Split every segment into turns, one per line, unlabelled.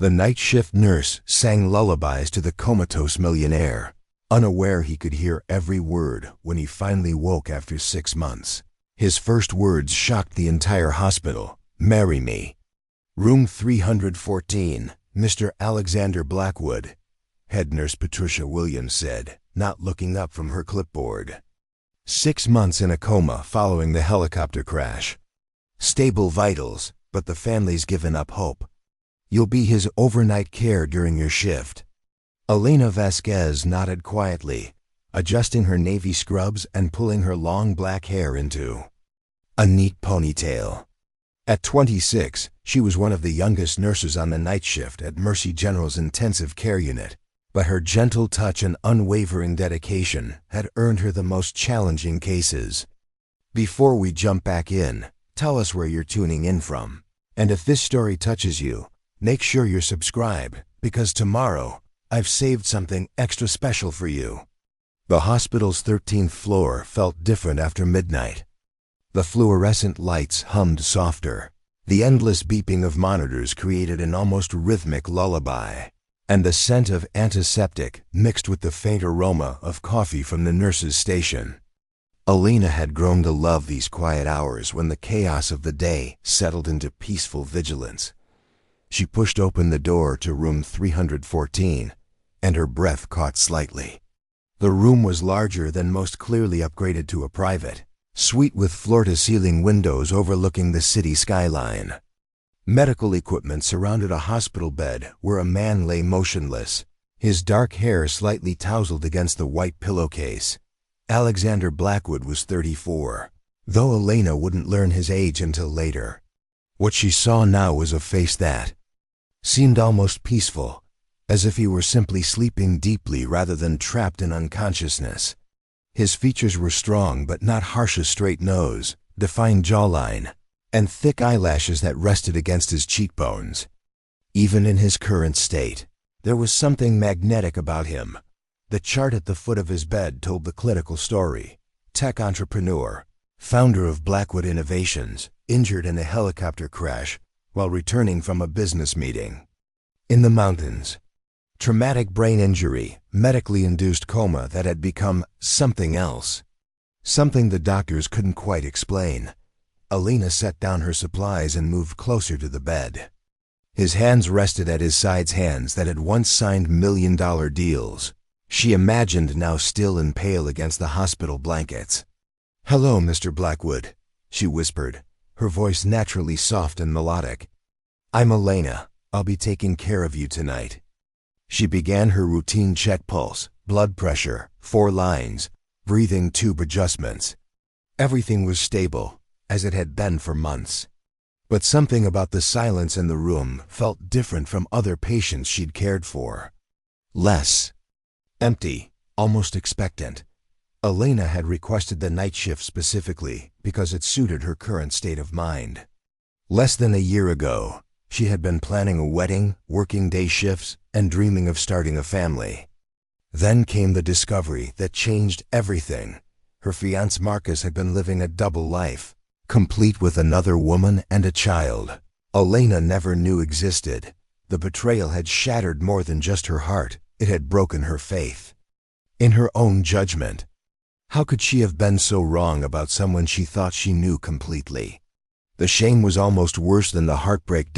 The night shift nurse sang lullabies to the Comatose Millionaire, unaware he could hear every word when he finally woke after 6 months. His first words shocked the entire hospital. "Marry me." "Room 314, Mr. Alexander Blackwood," head nurse Patricia Williams said, not looking up from her clipboard. 6 months in a coma following the helicopter crash. Stable vitals, but the family's given up hope. "You'll be his overnight care during your shift." Elena Vasquez nodded quietly, adjusting her navy scrubs and pulling her long black hair into a neat ponytail. At 26, she was one of the youngest nurses on the night shift at Mercy General's intensive care unit, but her gentle touch and unwavering dedication had earned her the most challenging cases. Before we jump back in, tell us where you're tuning in from. And if this story touches you, make sure you're subscribed, because tomorrow, I've saved something extra special for you. The hospital's 13th floor felt different after midnight. The fluorescent lights hummed softer. The endless beeping of monitors created an almost rhythmic lullaby, and the scent of antiseptic mixed with the faint aroma of coffee from the nurse's station. Elena had grown to love these quiet hours when the chaos of the day settled into peaceful vigilance. She pushed open the door to room 314, and her breath caught slightly. The room was larger than most, clearly upgraded to a private suite with floor-to-ceiling windows overlooking the city skyline. Medical equipment surrounded a hospital bed where a man lay motionless, his dark hair slightly tousled against the white pillowcase. Alexander Blackwood was 34, though Elena wouldn't learn his age until later. What she saw now was a face that seemed almost peaceful, as if he were simply sleeping deeply rather than trapped in unconsciousness. His features were strong but not harsh: a straight nose, defined jawline, and thick eyelashes that rested against his cheekbones. Even in his current state, there was something magnetic about him. The chart at the foot of his bed told the clinical story. Tech entrepreneur, founder of Blackwood Innovations, injured in a helicopter crash while returning from a business meeting. In the mountains. Traumatic brain injury, medically induced coma that had become something else. Something the doctors couldn't quite explain. Elena set down her supplies and moved closer to the bed. His hands rested at his sides, hands that had once signed million-dollar deals. She imagined now still and pale against the hospital blankets. "Hello, Mr. Blackwood," she whispered, her voice naturally soft and melodic. "I'm Elena. I'll be taking care of you tonight." She began her routine check: pulse, blood pressure, 4 lines, breathing tube adjustments. Everything was stable, as it had been for months. But something about the silence in the room felt different from other patients she'd cared for. Less empty, almost expectant. Elena had requested the night shift specifically because it suited her current state of mind. Less than a year ago, she had been planning a wedding, working day shifts, and dreaming of starting a family. Then came the discovery that changed everything. Her fiancé Marcus had been living a double life, complete with another woman and a child Elena never knew existed. The betrayal had shattered more than just her heart, it had broken her faith in her own judgment. How could she have been so wrong about someone she thought she knew completely? The shame was almost worse than the heartbreak.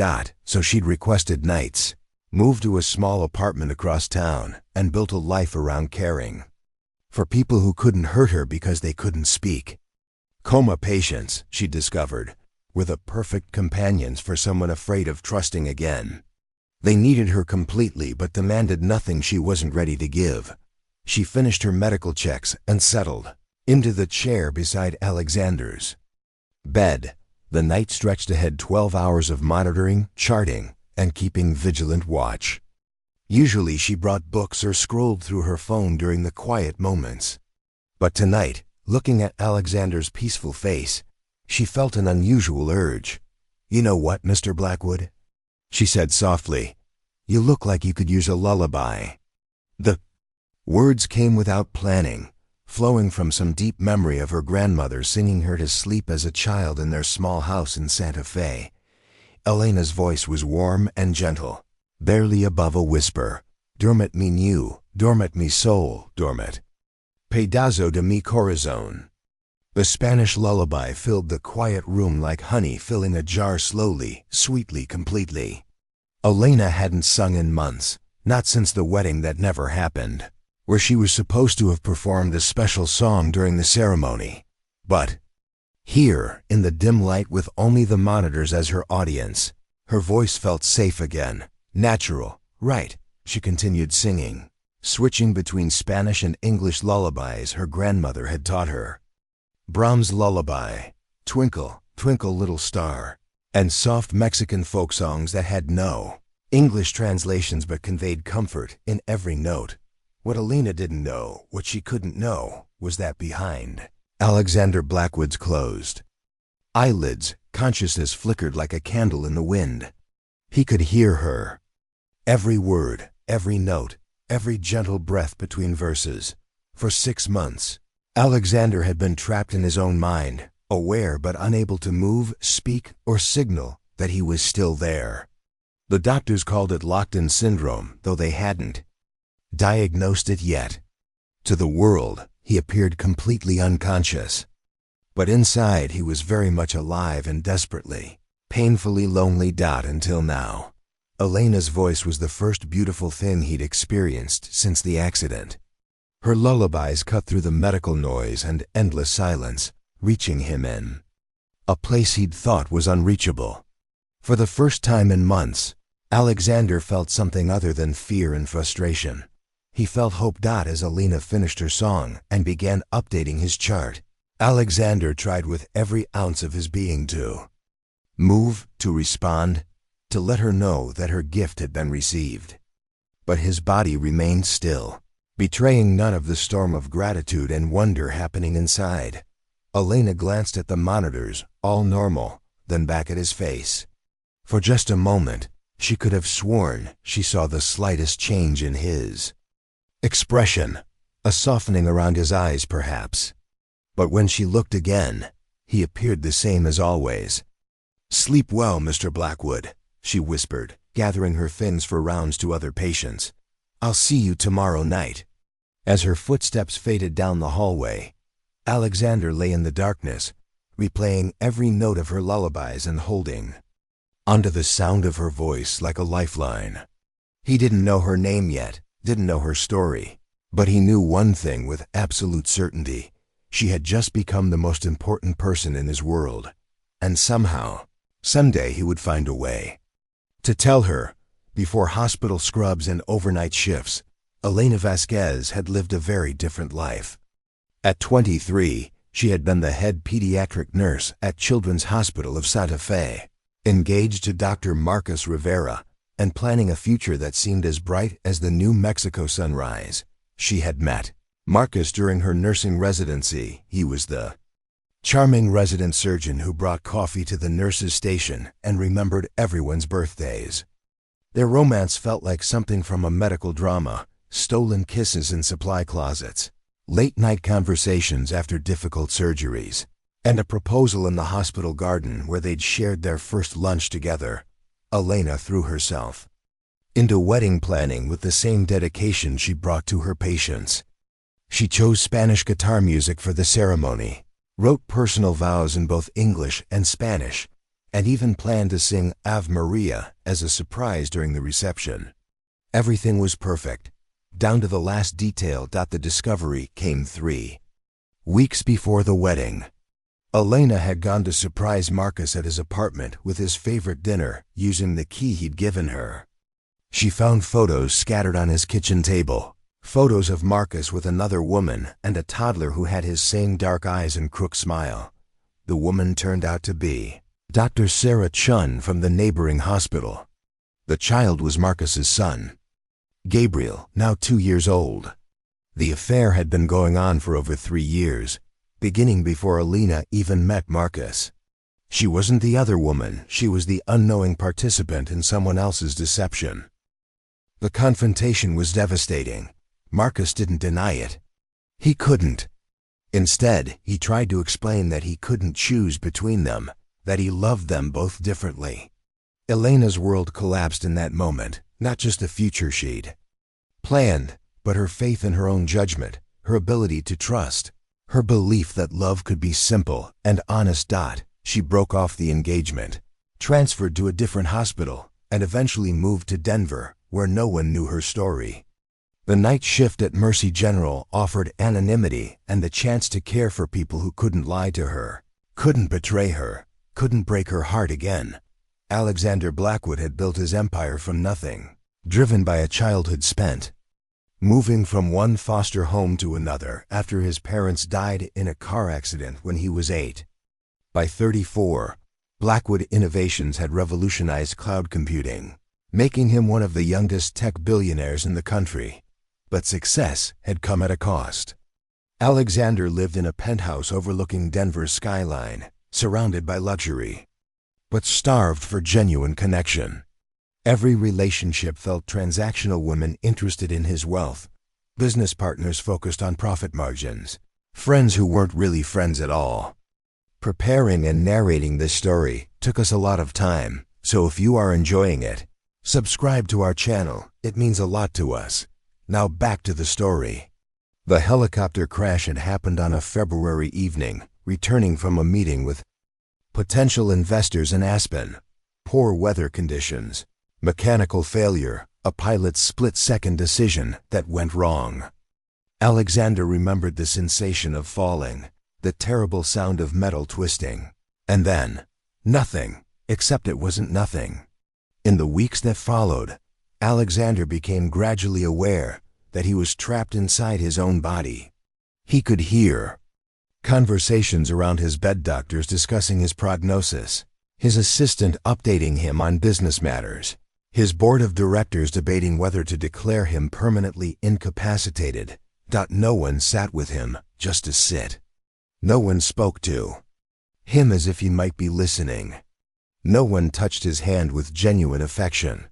So she'd requested nights, moved to a small apartment across town, and built a life around caring for people who couldn't hurt her because they couldn't speak. Coma patients, she discovered, were the perfect companions for someone afraid of trusting again. They needed her completely but demanded nothing she wasn't ready to give. She finished her medical checks and settled into the chair beside Alexander's bed. The night stretched ahead, 12 hours of monitoring, charting, and keeping vigilant watch. Usually she brought books or scrolled through her phone during the quiet moments. But tonight, looking at Alexander's peaceful face, she felt an unusual urge. "You know what, Mr. Blackwood?" she said softly. "You look like you could use a lullaby." The words came without planning, flowing from some deep memory of her grandmother singing her to sleep as a child in their small house in Santa Fe. Elena's voice was warm and gentle, barely above a whisper. Dormit mi nu, dormit mi soul, dormit. Pedazo de mi corazón. The Spanish lullaby filled the quiet room like honey filling a jar slowly, sweetly, completely. Elena hadn't sung in months, not since the wedding that never happened, where she was supposed to have performed a special song during the ceremony. But here, in the dim light with only the monitors as her audience, her voice felt safe again, natural, right. She continued singing, switching between Spanish and English lullabies her grandmother had taught her. Brahms' lullaby, Twinkle, Twinkle Little Star, and soft Mexican folk songs that had no English translations but conveyed comfort in every note. What Elena didn't know, what she couldn't know, was that behind Alexander Blackwood's closed eyelids, consciousness flickered like a candle in the wind. He could hear her. Every word, every note, every gentle breath between verses. For 6 months, Alexander had been trapped in his own mind, aware but unable to move, speak, or signal that he was still there. The doctors called it locked-in syndrome, though they hadn't diagnosed it yet. To the world, he appeared completely unconscious. But inside, he was very much alive and desperately, painfully lonely. Until now. Elena's voice was the first beautiful thing he'd experienced since the accident. Her lullabies cut through the medical noise and endless silence, reaching him in a place he'd thought was unreachable. For the first time in months, Alexander felt something other than fear and frustration. He felt hope. As Elena finished her song and began updating his chart, Alexander tried with every ounce of his being to move, to respond, to let her know that her gift had been received. But his body remained still, betraying none of the storm of gratitude and wonder happening inside. Elena glanced at the monitors, all normal, then back at his face. For just a moment, she could have sworn she saw the slightest change in his expression, a softening around his eyes perhaps. But when she looked again, he appeared the same as always. "Sleep well, Mr. Blackwood," she whispered, gathering her things for rounds to other patients. "I'll see you tomorrow night." As her footsteps faded down the hallway, Alexander lay in the darkness, replaying every note of her lullabies and holding onto the sound of her voice like a lifeline. He didn't know her name yet, didn't know her story, but he knew one thing with absolute certainty. She had just become the most important person in his world, and somehow, someday he would find a way to tell her. Before hospital scrubs and overnight shifts, Elena Vasquez had lived a very different life. At 23, she had been the head pediatric nurse at Children's Hospital of Santa Fe, engaged to Dr. Marcus Rivera, and planning a future that seemed as bright as the New Mexico sunrise. She had met Marcus during her nursing residency. He was the charming resident surgeon who brought coffee to the nurses' station and remembered everyone's birthdays. Their romance felt like something from a medical drama, stolen kisses in supply closets, late-night conversations after difficult surgeries, and a proposal in the hospital garden where they'd shared their first lunch together. Elena threw herself into wedding planning with the same dedication she brought to her patients. She chose Spanish guitar music for the ceremony, wrote personal vows in both English and Spanish, and even planned to sing Ave Maria as a surprise during the reception. Everything was perfect, down to the last detail. The discovery came 3 weeks before the wedding. Elena had gone to surprise Marcus at his apartment with his favorite dinner, using the key he'd given her. She found photos scattered on his kitchen table, photos of Marcus with another woman and a toddler who had his same dark eyes and crooked smile. The woman turned out to be Dr. Sarah Chun from the neighboring hospital. The child was Marcus's son, Gabriel, now 2 years old. The affair had been going on for over 3 years, beginning before Elena even met Marcus. She wasn't the other woman, she was the unknowing participant in someone else's deception. The confrontation was devastating. Marcus didn't deny it. He couldn't. Instead, he tried to explain that he couldn't choose between them, that he loved them both differently. Elena's world collapsed in that moment, not just a future she'd planned, but her faith in her own judgment, her ability to trust, her belief that love could be simple and honest. She broke off the engagement, transferred to a different hospital, and eventually moved to Denver, where no one knew her story. The night shift at Mercy General offered anonymity and the chance to care for people who couldn't lie to her, couldn't betray her, couldn't break her heart again. Alexander Blackwood had built his empire from nothing, driven by a childhood spent moving from one foster home to another after his parents died in a car accident when he was 8. By 34, Blackwood innovations had revolutionized cloud computing, making him one of the youngest tech billionaires in the country. But success had come at a cost. Alexander lived in a penthouse overlooking Denver's skyline, surrounded by luxury, but starved for genuine connection. Every relationship felt transactional, women interested in his wealth, business partners focused on profit margins, friends who weren't really friends at all. Preparing and narrating this story took us a lot of time, so if you are enjoying it, subscribe to our channel. It means a lot to us. Now back to the story. The helicopter crash had happened on a February evening, returning from a meeting with potential investors in Aspen. Poor weather conditions, mechanical failure, a pilot's split-second decision that went wrong. Alexander remembered the sensation of falling, the terrible sound of metal twisting, and then nothing, except it wasn't nothing. In the weeks that followed, Alexander became gradually aware that he was trapped inside his own body. He could hear conversations around his bed, doctors discussing his prognosis, his assistant updating him on business matters, his board of directors debating whether to declare him permanently incapacitated. No one sat with him just to sit. No one spoke to him as if he might be listening. No one touched his hand with genuine affection.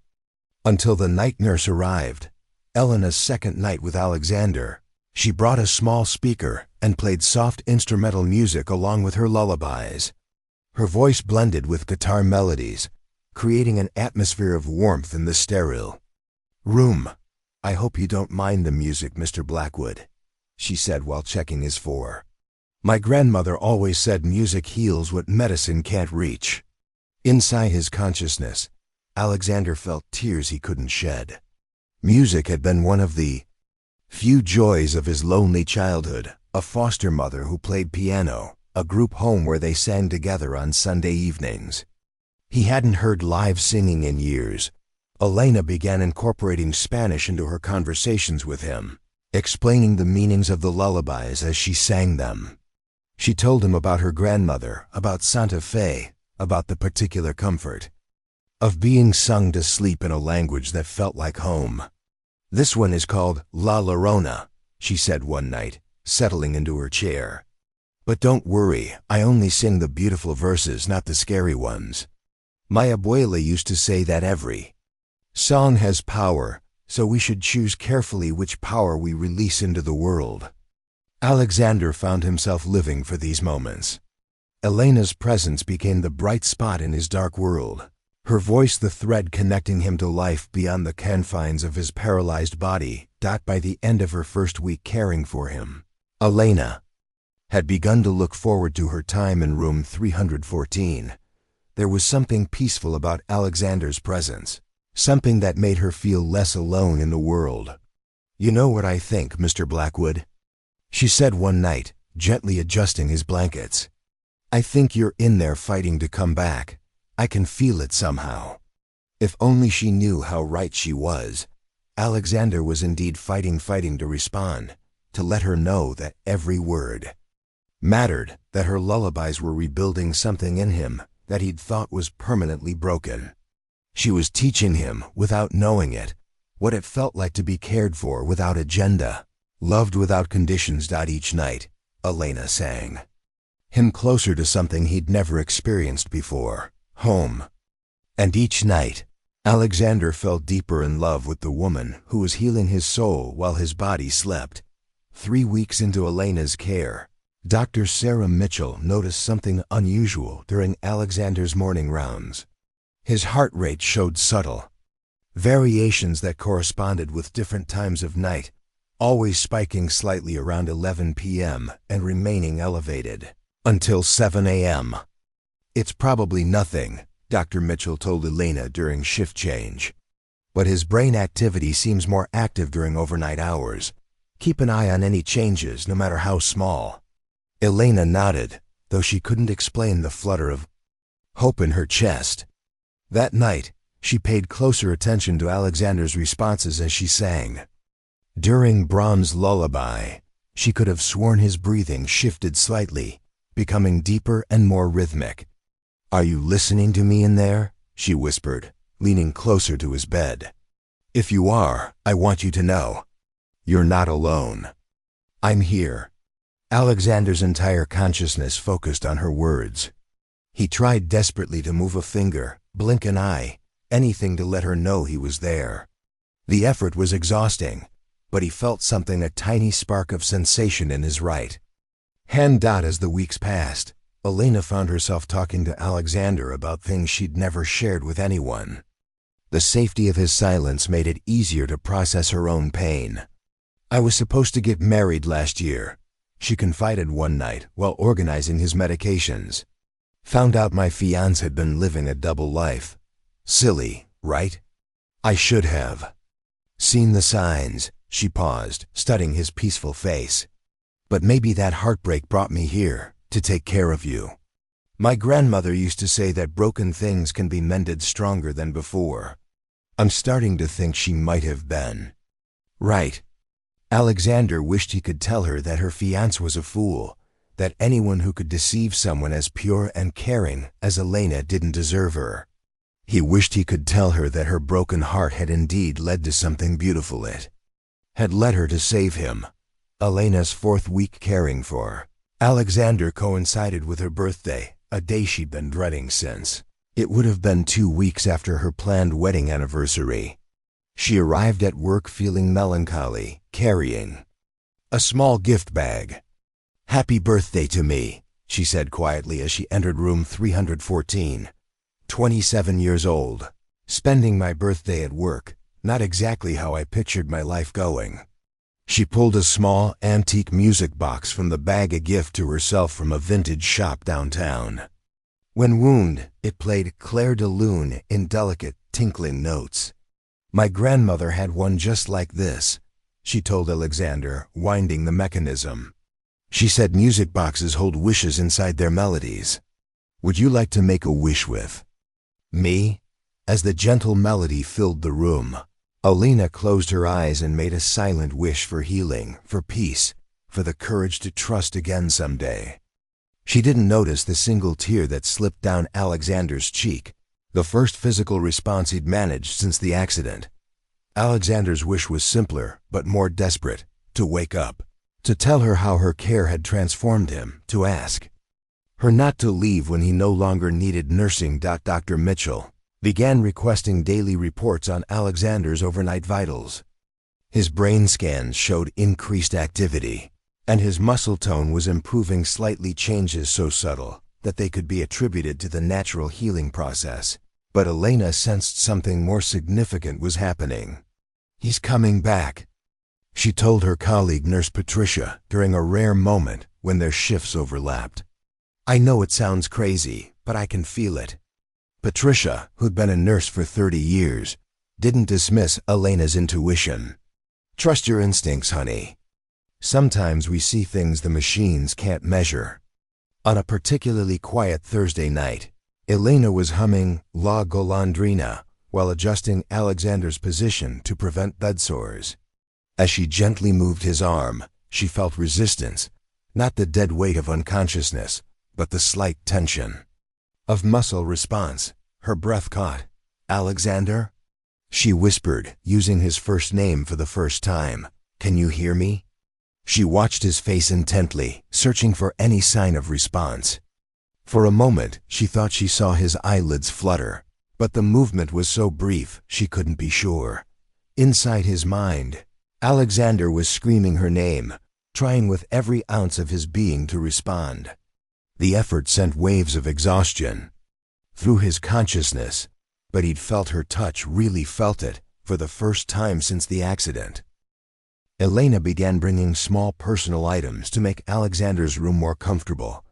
Until the night nurse arrived, Elena's second night with Alexander. She brought a small speaker and played soft instrumental music along with her lullabies. Her voice blended with guitar melodies, creating an atmosphere of warmth in the sterile room. "I hope you don't mind the music, Mr. Blackwood," she said while checking his for. "My grandmother always said music heals what medicine can't reach." Inside his consciousness, Alexander felt tears he couldn't shed. Music had been one of the few joys of his lonely childhood. A foster mother who played piano, a group home where they sang together on Sunday evenings. He hadn't heard live singing in years. Elena began incorporating Spanish into her conversations with him, explaining the meanings of the lullabies as she sang them. She told him about her grandmother, about Santa Fe, about the particular comfort of being sung to sleep in a language that felt like home. "This one is called La Llorona," she said one night, settling into her chair. "But don't worry, I only sing the beautiful verses, not the scary ones. My abuela used to say that every song has power, so we should choose carefully which power we release into the world." Alexander found himself living for these moments. Elena's presence became the bright spot in his dark world, her voice the thread connecting him to life beyond the confines of his paralyzed body. By the end of her first week caring for him, Elena had begun to look forward to her time in room 314. There was something peaceful about Alexander's presence, something that made her feel less alone in the world. "You know what I think, Mr. Blackwood?" she said one night, gently adjusting his blankets. "I think you're in there fighting to come back. I can feel it somehow." If only she knew how right she was. Alexander was indeed fighting to respond, to let her know that every word mattered, that her lullabies were rebuilding something in him that he'd thought was permanently broken. She was teaching him, without knowing it, what it felt like to be cared for without agenda, loved without conditions. Each night, Elena sang him closer to something he'd never experienced before, home. And each night, Alexander fell deeper in love with the woman who was healing his soul while his body slept. 3 weeks into Elena's care, Dr. Sarah Mitchell noticed something unusual during Alexander's morning rounds. His heart rate showed subtle variations that corresponded with different times of night, always spiking slightly around 11 p.m. and remaining elevated until 7 a.m. "It's probably nothing," Dr. Mitchell told Elena during shift change. "But his brain activity seems more active during overnight hours. Keep an eye on any changes, no matter how small." Elena nodded, though she couldn't explain the flutter of hope in her chest. That night, she paid closer attention to Alexander's responses as she sang. During Brahms' Lullaby, she could have sworn his breathing shifted slightly, becoming deeper and more rhythmic. "Are you listening to me in there?" she whispered, leaning closer to his bed. "If you are, I want you to know. You're not alone. I'm here." Alexander's entire consciousness focused on her words. He tried desperately to move a finger, blink an eye, anything to let her know he was there. The effort was exhausting, but he felt something, a tiny spark of sensation in his right hand. As the weeks passed, Elena found herself talking to Alexander about things she'd never shared with anyone. The safety of his silence made it easier to process her own pain. "I was supposed to get married last year," she confided one night while organizing his medications. "Found out my fiancé had been living a double life. Silly, right? I should have seen the signs." She paused, studying his peaceful face. "But maybe that heartbreak brought me here, to take care of you. My grandmother used to say that broken things can be mended stronger than before. I'm starting to think she might have been right." Alexander wished he could tell her that her fiancé was a fool, that anyone who could deceive someone as pure and caring as Elena didn't deserve her. He wished he could tell her that her broken heart had indeed led to something beautiful. It had led her to save him. Elena's fourth week caring for Alexander coincided with her birthday, a day she'd been dreading since. It would have been 2 weeks after her planned wedding anniversary. She arrived at work feeling melancholy, carrying a small gift bag. "Happy birthday to me," she said quietly as she entered room 314. 27 years old. Spending my birthday at work, not exactly how I pictured my life going. She pulled a small, antique music box from the bag, a gift to herself from a vintage shop downtown. When wound, it played Clair de Lune in delicate, tinkling notes. "My grandmother had one just like this," she told Alexander, winding the mechanism. "She said music boxes hold wishes inside their melodies. Would you like to make a wish with me?" As the gentle melody filled the room, Elena closed her eyes and made a silent wish for healing, for peace, for the courage to trust again someday. She didn't notice the single tear that slipped down Alexander's cheek, the first physical response he'd managed since the accident. Alexander's wish was simpler, but more desperate: to wake up, to tell her how her care had transformed him, to ask her not to leave when he no longer needed nursing. Dr. Mitchell began requesting daily reports on Alexander's overnight vitals. His brain scans showed increased activity, and his muscle tone was improving slightly, changes so subtle that they could be attributed to the natural healing process. But Elena sensed something more significant was happening. "He's coming back," she told her colleague Nurse Patricia during a rare moment when their shifts overlapped. "I know it sounds crazy, but I can feel it." Patricia, who'd been a nurse for 30 years, didn't dismiss Elena's intuition. "Trust your instincts, honey. Sometimes we see things the machines can't measure." On a particularly quiet Thursday night, Elena was humming La Golondrina while adjusting Alexander's position to prevent bed sores. As she gently moved his arm, she felt resistance, not the dead weight of unconsciousness, but the slight tension of muscle response. Her breath caught. "Alexander?" she whispered, using his first name for the first time. "Can you hear me?" She watched his face intently, searching for any sign of response. For a moment, she thought she saw his eyelids flutter, but the movement was so brief she couldn't be sure. Inside his mind, Alexander was screaming her name, trying with every ounce of his being to respond. The effort sent waves of exhaustion through his consciousness, but he'd felt her touch, really felt it, for the first time since the accident. Elena began bringing small personal items to make Alexander's room more comfortable.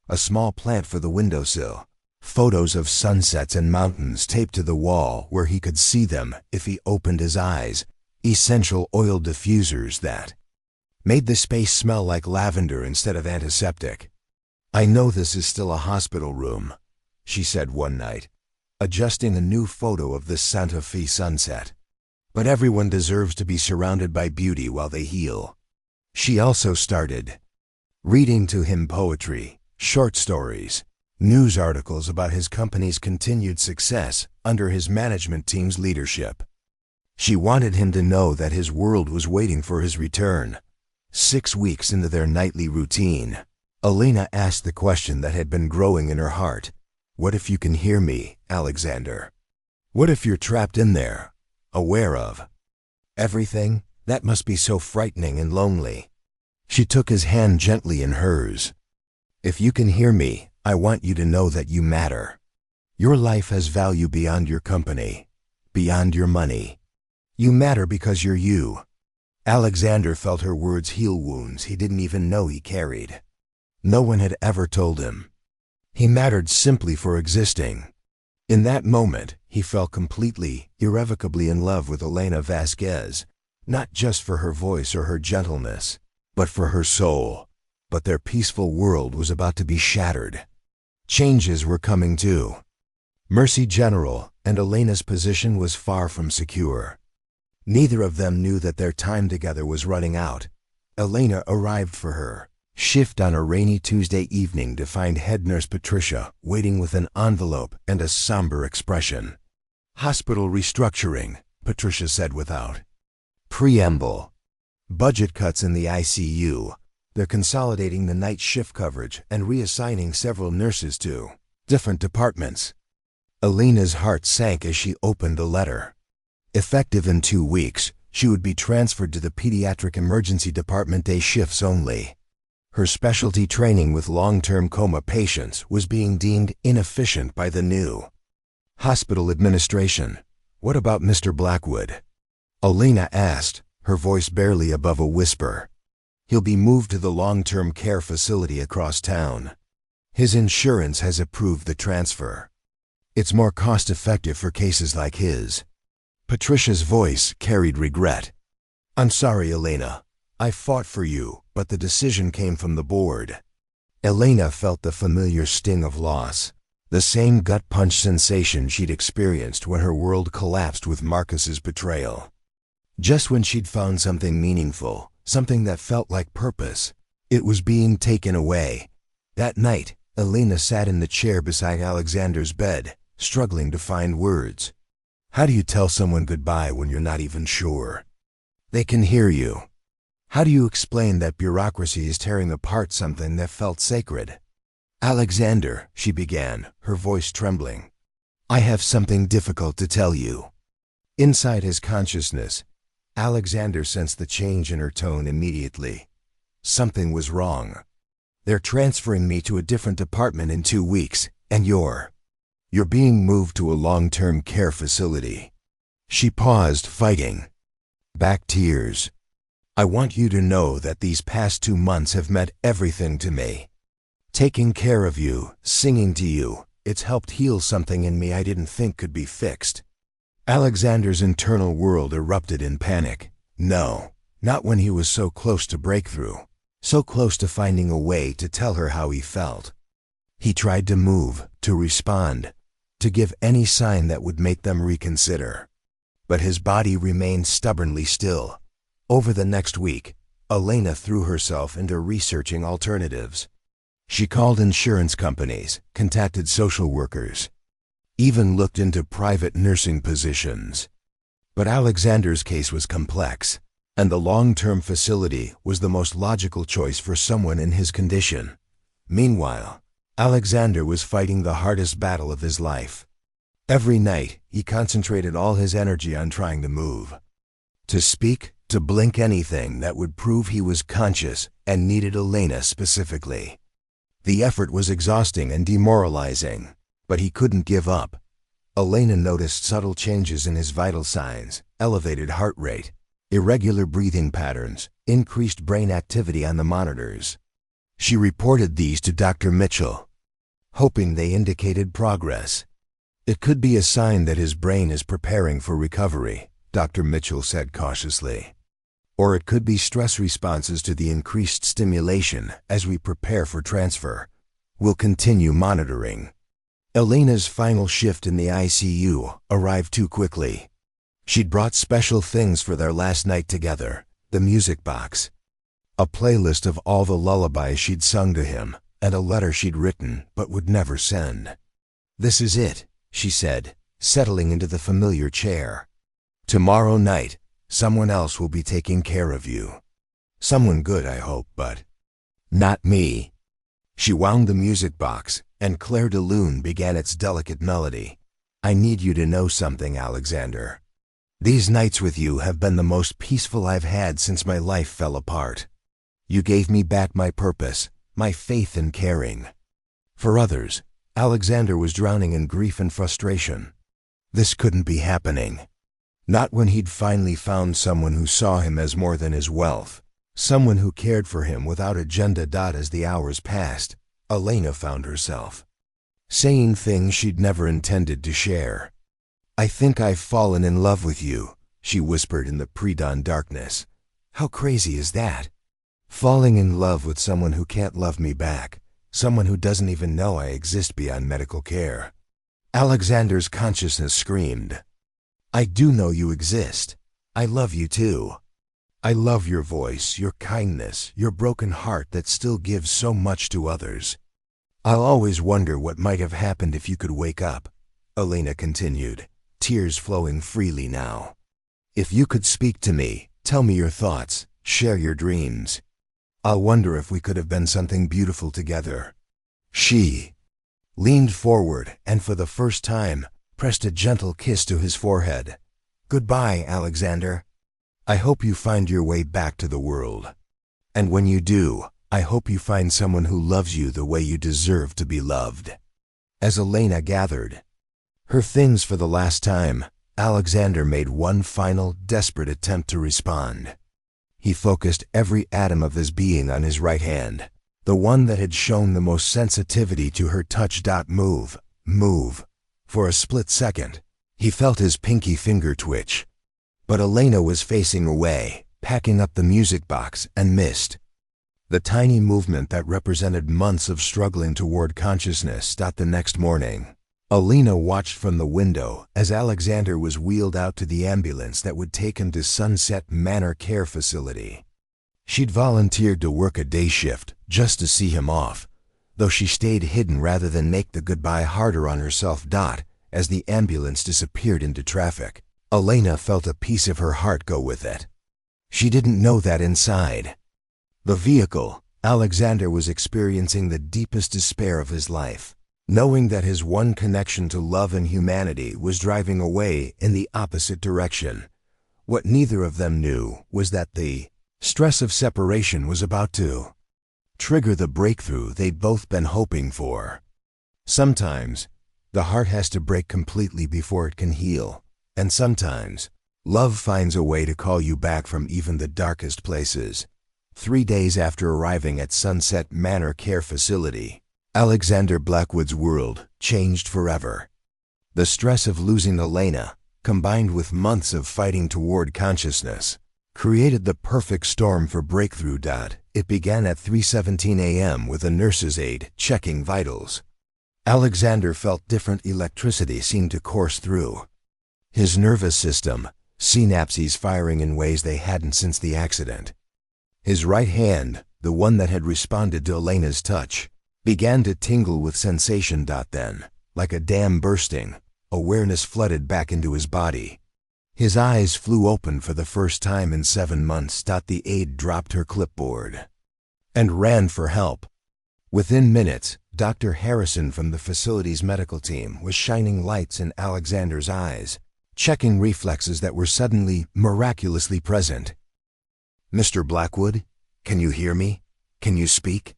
A small plant for the windowsill, photos of sunsets and mountains taped to the wall where he could see them if he opened his eyes, essential oil diffusers that made the space smell like lavender instead of antiseptic. "I know this is still a hospital room," she said one night, adjusting a new photo of the Santa Fe sunset. "But everyone deserves to be surrounded by beauty while they heal." She also started reading to him poetry, short stories, news articles about his company's continued success under his management team's leadership. She wanted him to know that his world was waiting for his return. 6 weeks into their nightly routine, Elena asked the question that had been growing in her heart. "What if you can hear me, Alexander? What if you're trapped in there, aware of everything? That must be so frightening and lonely." She took his hand gently in hers. "If you can hear me, I want you to know that you matter. Your life has value beyond your company, beyond your money. You matter because you're you." Alexander felt her words heal wounds he didn't even know he carried. No one had ever told him he mattered simply for existing. In that moment, he fell completely, irrevocably in love with Elena Vasquez, not just for her voice or her gentleness, but for her soul. But their peaceful world was about to be shattered. Changes were coming too. Mercy General and Elena's position was far from secure. Neither of them knew that their time together was running out. Elena arrived for her shift on a rainy Tuesday evening to find head nurse Patricia waiting with an envelope and a somber expression. "Hospital restructuring," Patricia said without preamble. "Budget cuts in the ICU. They're consolidating the night shift coverage and reassigning several nurses to different departments." Elena's heart sank as she opened the letter. Effective in 2 weeks, she would be transferred to the pediatric emergency department day shifts only. Her specialty training with long-term coma patients was being deemed inefficient by the new hospital administration. "What about Mr. Blackwood?" Elena asked, her voice barely above a whisper. "He'll be moved to the long-term care facility across town. His insurance has approved the transfer. It's more cost-effective for cases like his." Patricia's voice carried regret. "I'm sorry, Elena. I fought for you, but the decision came from the board." Elena felt the familiar sting of loss, the same gut-punch sensation she'd experienced when her world collapsed with Marcus's betrayal. Just when she'd found something meaningful, something that felt like purpose, it was being taken away. That night, Elena sat in the chair beside Alexander's bed, struggling to find words. How do you tell someone goodbye when you're not even sure they can hear you? How do you explain that bureaucracy is tearing apart something that felt sacred? "Alexander," she began, her voice trembling, "I have something difficult to tell you." Inside his consciousness, Alexander sensed the change in her tone immediately. Something was wrong. "They're transferring me to a different department in 2 weeks, and you're being moved to a long-term care facility." She paused, fighting back tears. "I want you to know that these past 2 months have meant everything to me. Taking care of you, singing to you, it's helped heal something in me I didn't think could be fixed." Alexander's internal world erupted in panic. No, not when he was so close to breakthrough, so close to finding a way to tell her how he felt. He tried to move, to respond, to give any sign that would make them reconsider. But his body remained stubbornly still. Over the next week, Elena threw herself into researching alternatives. She called insurance companies, contacted social workers, even looked into private nursing positions. But Alexander's case was complex, and the long-term facility was the most logical choice for someone in his condition. Meanwhile, Alexander was fighting the hardest battle of his life. Every night, he concentrated all his energy on trying to move, to speak, to blink anything that would prove he was conscious and needed Elena specifically. The effort was exhausting and demoralizing, but he couldn't give up. Elena noticed subtle changes in his vital signs, elevated heart rate, irregular breathing patterns, increased brain activity on the monitors. She reported these to Dr. Mitchell, hoping they indicated progress. "It could be a sign that his brain is preparing for recovery," Dr. Mitchell said cautiously. "Or it could be stress responses to the increased stimulation as we prepare for transfer. We'll continue monitoring." Elena's final shift in the ICU arrived too quickly. She'd brought special things for their last night together: the music box, a playlist of all the lullabies she'd sung to him, and a letter she'd written but would never send. "This is it," she said, settling into the familiar chair. "Tomorrow night, someone else will be taking care of you. Someone good, I hope, but not me." She wound the music box, and Claire de Lune began its delicate melody. "I need you to know something, Alexander. These nights with you have been the most peaceful I've had since my life fell apart. You gave me back my purpose, my faith in caring." For others, Alexander was drowning in grief and frustration. This couldn't be happening. Not when he'd finally found someone who saw him as more than his wealth, someone who cared for him without agenda. As the hours passed, Elena found herself saying things she'd never intended to share. "I think I've fallen in love with you," she whispered in the pre-dawn darkness. "How crazy is that? Falling in love with someone who can't love me back, someone who doesn't even know I exist beyond medical care." Alexander's consciousness screamed, "I do know you exist. I love you too. I love your voice, your kindness, your broken heart that still gives so much to others. I'll always wonder what might have happened if you could wake up," Elena continued, tears flowing freely now. "If you could speak to me, tell me your thoughts, share your dreams. I'll wonder if we could have been something beautiful together." She leaned forward and for the first time pressed a gentle kiss to his forehead. "Goodbye, Alexander. I hope you find your way back to the world. And when you do, I hope you find someone who loves you the way you deserve to be loved." As Elena gathered her things for the last time, Alexander made one final, desperate attempt to respond. He focused every atom of his being on his right hand, the one that had shown the most sensitivity to her touch. Move. For a split second, he felt his pinky finger twitch. But Elena was facing away, packing up the music box, and missed the tiny movement that represented months of struggling toward consciousness. The next morning, Elena watched from the window as Alexander was wheeled out to the ambulance that would take him to Sunset Manor Care Facility. She'd volunteered to work a day shift just to see him off, though she stayed hidden rather than make the goodbye harder on herself. As the ambulance disappeared into traffic, Elena felt a piece of her heart go with it. She didn't know that inside the vehicle, Alexander was experiencing the deepest despair of his life, knowing that his one connection to love and humanity was driving away in the opposite direction. What neither of them knew was that the stress of separation was about to trigger the breakthrough they'd both been hoping for. Sometimes, the heart has to break completely before it can heal, and sometimes, love finds a way to call you back from even the darkest places. 3 days after arriving at Sunset Manor Care Facility, Alexander Blackwood's world changed forever. The stress of losing Elena, combined with months of fighting toward consciousness, created the perfect storm for breakthrough. It began at 3:17 a.m. with a nurse's aide checking vitals. Alexander felt different electricity seemed to course through his nervous system, synapses firing in ways they hadn't since the accident. His right hand, the one that had responded to Elena's touch, began to tingle with sensation. Then, like a dam bursting, awareness flooded back into his body. His eyes flew open for the first time in 7 months. The aide dropped her clipboard and ran for help. Within minutes, Dr. Harrison from the facility's medical team was shining lights in Alexander's eyes, checking reflexes that were suddenly, miraculously present. "Mr. Blackwood, can you hear me? Can you speak?"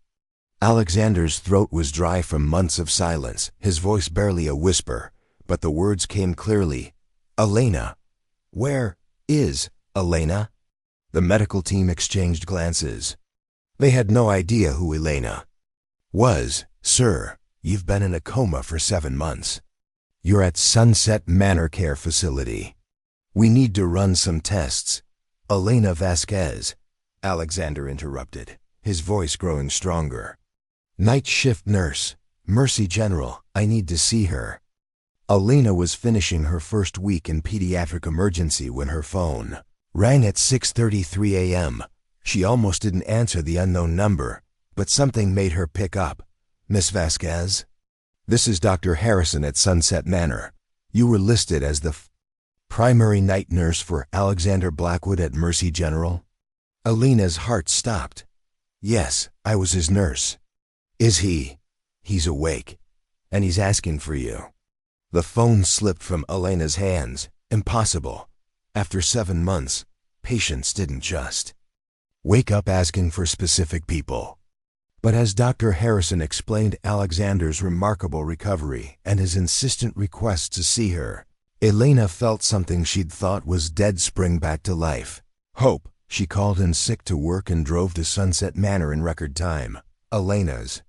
Alexander's throat was dry from months of silence, his voice barely a whisper, but the words came clearly. "Elena, where Is Elena? The medical team exchanged glances. They had no idea who Elena was. Sir, you've been in a coma for 7 months. You're at Sunset Manor Care Facility. We need to run some tests. Elena Vasquez, Alexander interrupted, his voice growing stronger. Night shift nurse, Mercy General, I need to see her. Elena was finishing her first week in pediatric emergency when her phone rang at 6:33 a.m. She almost didn't answer the unknown number, but something made her pick up. Miss Vasquez? This is Dr. Harrison at Sunset Manor. You were listed as the primary night nurse for Alexander Blackwood at Mercy General? Elena's heart stopped. Yes, I was his nurse. Is he? He's awake, and he's asking for you. The phone slipped from Elena's hands. Impossible. After 7 months, patients didn't just wake up asking for specific people. But as Dr. Harrison explained Alexander's remarkable recovery and his insistent request to see her, Elena felt something she'd thought was dead spring back to life. Hope. She called in sick to work and drove to Sunset Manor in record time. Elena's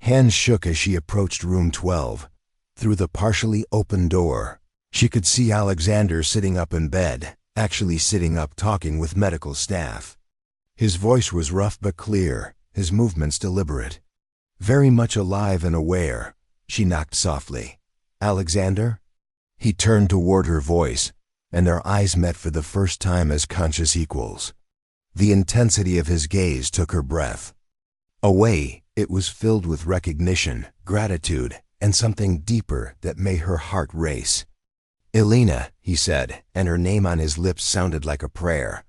hands shook as she approached room 12. Through the partially open door, she could see Alexander sitting up in bed, actually sitting up talking with medical staff. His voice was rough but clear, his movements deliberate. Very much alive and aware, she knocked softly. Alexander? He turned toward her voice, and their eyes met for the first time as conscious equals. The intensity of his gaze took her breath away. It was filled with recognition, gratitude, and something deeper that made her heart race. Elena, he said, and her name on his lips sounded like a prayer.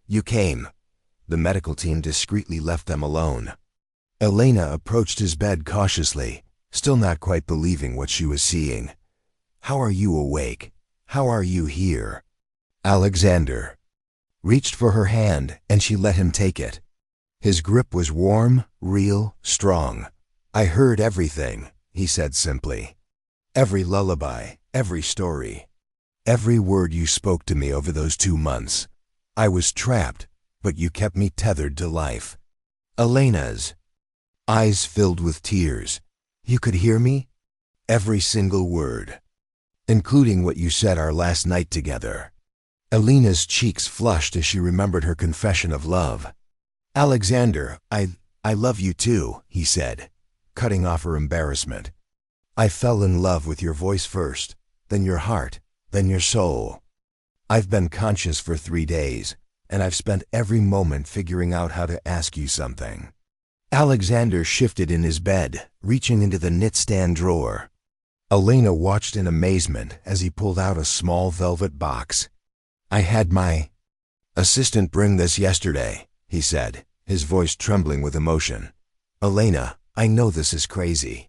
You came. The medical team discreetly left them alone. Elena approached his bed cautiously, still not quite believing what she was seeing. How are you awake? How are you here? Alexander reached for her hand, and she let him take it. His grip was warm, real, strong. I heard everything, he said simply. Every lullaby, every story, every word you spoke to me over those 2 months. I was trapped, but you kept me tethered to life. Elena's eyes filled with tears. You could hear me? Every single word, including what you said our last night together. Elena's cheeks flushed as she remembered her confession of love. Alexander, I love you too, he said, cutting off her embarrassment. I fell in love with your voice first, then your heart, then your soul. I've been conscious for 3 days, and I've spent every moment figuring out how to ask you something. Alexander shifted in his bed, reaching into the knitstand drawer. Elena watched in amazement as he pulled out a small velvet box. I had my assistant bring this yesterday, he said, his voice trembling with emotion. Elena, I know this is crazy.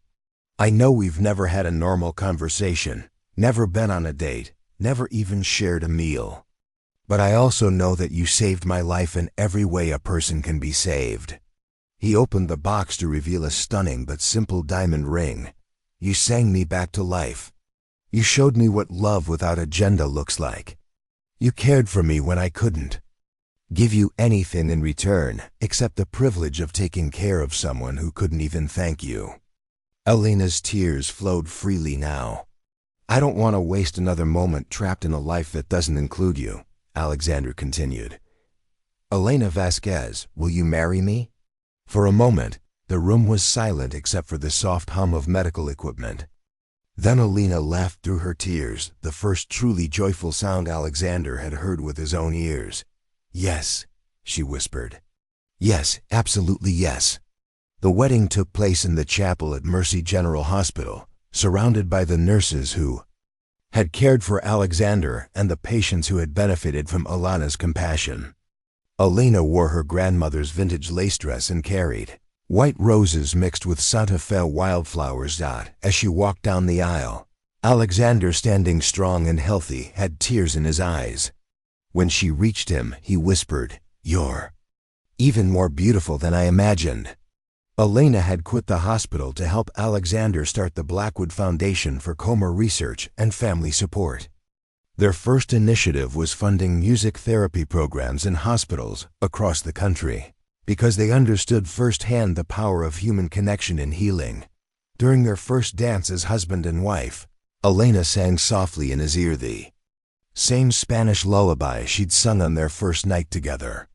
I know we've never had a normal conversation, never been on a date, never even shared a meal. But I also know that you saved my life in every way a person can be saved. He opened the box to reveal a stunning but simple diamond ring. You sang me back to life. You showed me what love without agenda looks like. You cared for me when I couldn't give you anything in return except the privilege of taking care of someone who couldn't even thank you. Elena's tears flowed freely now. I don't want to waste another moment trapped in a life that doesn't include you, Alexander continued. Elena Vasquez, will you marry me? For a moment, the room was silent except for the soft hum of medical equipment. Then Elena laughed through her tears, the first truly joyful sound Alexander had heard with his own ears. Yes, she whispered. Yes, absolutely yes. The wedding took place in the chapel at Mercy General Hospital, surrounded by the nurses who had cared for Alexander and the patients who had benefited from Elena's compassion. Elena wore her grandmother's vintage lace dress and carried white roses mixed with Santa Fe wildflowers as she walked down the aisle. Alexander, standing strong and healthy, had tears in his eyes. When she reached him, he whispered, "You're even more beautiful than I imagined." Elena had quit the hospital to help Alexander start the Blackwood Foundation for Coma Research and Family Support. Their first initiative was funding music therapy programs in hospitals across the country, because they understood firsthand the power of human connection in healing. During their first dance as husband and wife, Elena sang softly in his ear the same Spanish lullaby she'd sung on their first night together.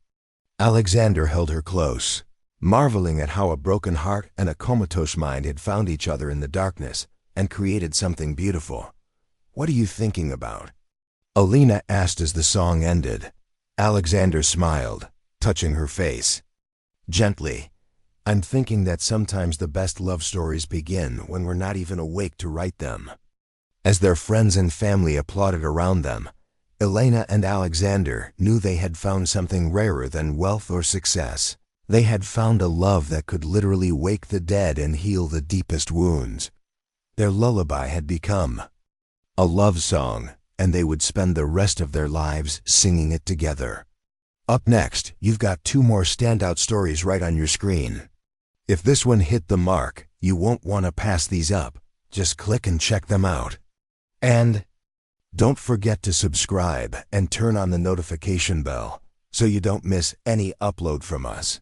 Alexander held her close, marveling at how a broken heart and a comatose mind had found each other in the darkness and created something beautiful. "What are you thinking about?" Elena asked as the song ended. Alexander smiled, touching her face. Gently, "I'm thinking that sometimes the best love stories begin when we're not even awake to write them." As their friends and family applauded around them, Elena and Alexander knew they had found something rarer than wealth or success. They had found a love that could literally wake the dead and heal the deepest wounds. Their lullaby had become a love song, and they would spend the rest of their lives singing it together. Up next, you've got 2 more standout stories right on your screen. If this one hit the mark, you won't want to pass these up. Just click and check them out. And don't forget to subscribe and turn on the notification bell so you don't miss any upload from us.